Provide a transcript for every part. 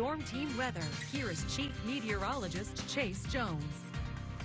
Storm Team weather. Here is Chief Meteorologist Chase Jones.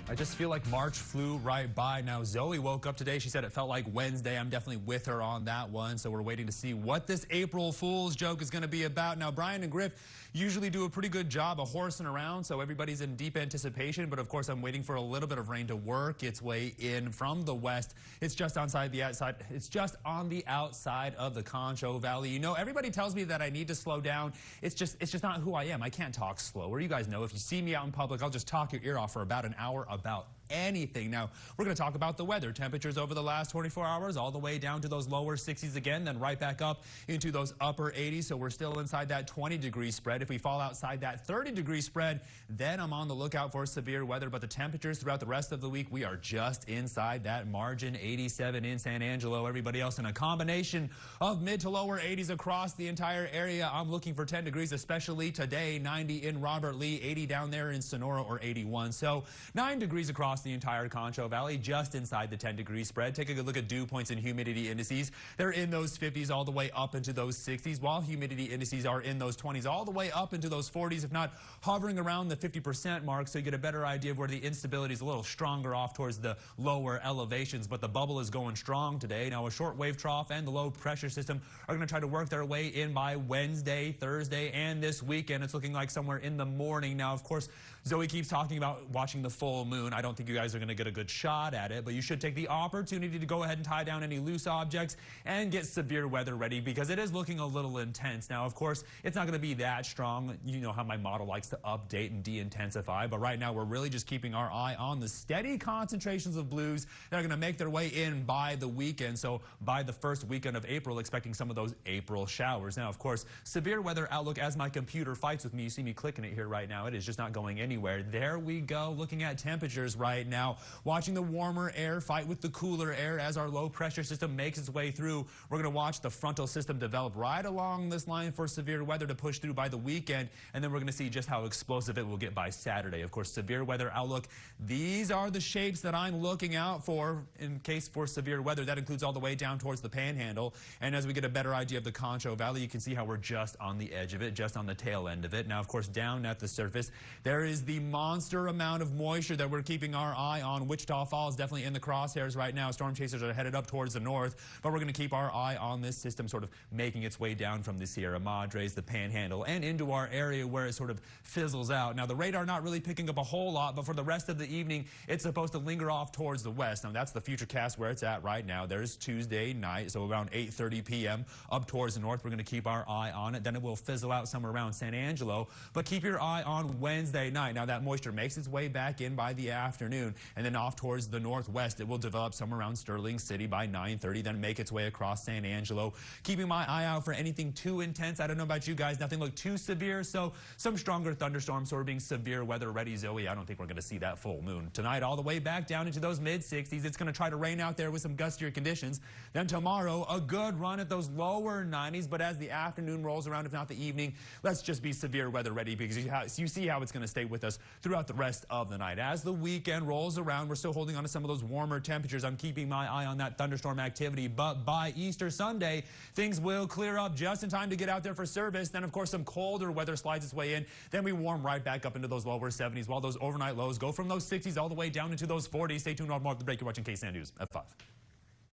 I just feel like March flew right by. Now, Zoe woke up today. She said it felt like Wednesday. I'm definitely with her on that one. So we're waiting to see what this April Fool's joke is going to be about. Now, Brian and Griff usually do a pretty good job of horsing around, so everybody's in deep anticipation. But of course, I'm waiting for a little bit of rain to work its way in from the west. It's just on the outside of the Concho Valley. You know, everybody tells me that I need to slow down. It's just not who I am. I can't talk slower. You guys know, if you see me out in public, I'll just talk your ear off for about an hour about anything. Now, we're going to talk about the weather. Temperatures over the last 24 hours all the way down to those lower 60s again, then right back up into those upper 80s. So we're still inside that 20-degree spread. If we fall outside that 30-degree spread, then I'm on the lookout for severe weather. But the temperatures throughout the rest of the week, we are just inside that margin. 87 in San Angelo. Everybody else in a combination of mid to lower 80s across the entire area. I'm looking for 10 degrees, especially today. 90 in Robert Lee, 80 down there in Sonora, or 81. So 9 degrees across the entire Concho Valley, just inside the 10-degree spread. Take a good look at dew points and humidity indices. They're in those 50s all the way up into those 60s, while humidity indices are in those 20s all the way up into those 40s, if not hovering around the 50% mark, so you get a better idea of where the instability is a little stronger off towards the lower elevations. But the bubble is going strong today. Now, a short wave trough and the low pressure system are going to try to work their way in by Wednesday, Thursday, and this weekend. It's looking like somewhere in the morning. Now, of course, Zoe keeps talking about watching the full moon. I don't think you guys are going to get a good shot at it, but you should take the opportunity to go ahead and tie down any loose objects and get severe weather ready, because it is looking a little intense. Now, of course, it's not going to be that strong. You know how my model likes to update and de-intensify, but right now we're really just keeping our eye on the steady concentrations of blues that are going to make their way in by the weekend. So by the first weekend of April, expecting some of those April showers. Now, of course, severe weather outlook, as my computer fights with me, you see me clicking it here right now. It is just not going anywhere. There we go, looking at temperatures right now, watching the warmer air fight with the cooler air as our low pressure system makes its way through. We're going to watch the frontal system develop right along this line for severe weather to push through by the weekend, and then we're going to see just how explosive it will get by Saturday. Of course, severe weather outlook, these are the shapes that I'm looking out for in case for severe weather. That includes all the way down towards the Panhandle, and as we get a better idea of the Concho Valley, you can see how we're just on the edge of it, just on the tail end of it. Now, of course, down at the surface, there is the monster amount of moisture that we're keeping our eye on. Wichita Falls definitely in the crosshairs right now. Storm chasers are headed up towards the north, but we're going to keep our eye on this system sort of making its way down from the Sierra Madres, the Panhandle, and into our area where it sort of fizzles out. Now, the radar not really picking up a whole lot, but for the rest of the evening, it's supposed to linger off towards the west. Now, that's the futurecast where it's at right now. There's Tuesday night, so around 8:30 p.m. up towards the north. We're going to keep our eye on it. Then it will fizzle out somewhere around San Angelo, but keep your eye on Wednesday night. Now, that moisture makes its way back in by the afternoon, and then off towards the northwest, it will develop somewhere around Sterling City by 9:30, then make its way across San Angelo. Keeping my eye out for anything too intense. I don't know about you guys, nothing looked too severe, so some stronger thunderstorms sort of being severe weather ready. Zoe, I don't think we're going to see that full moon tonight. All the way back down into those mid-60s. It's going to try to rain out there with some gustier conditions. Then tomorrow, a good run at those lower 90s, but as the afternoon rolls around, if not the evening, let's just be severe weather ready, because you see how it's going to stay with us throughout the rest of the night. As the weekend rolls around, we're still holding on to some of those warmer temperatures. I'm keeping my eye on that thunderstorm activity, but by Easter Sunday, things will clear up just in time to get out there for service. Then, of course, some colder weather slides its way in. Then we warm right back up into those lower 70s, while those overnight lows go from those 60s all the way down into those 40s. Stay tuned on more of the break. You're watching KSAN News at 5.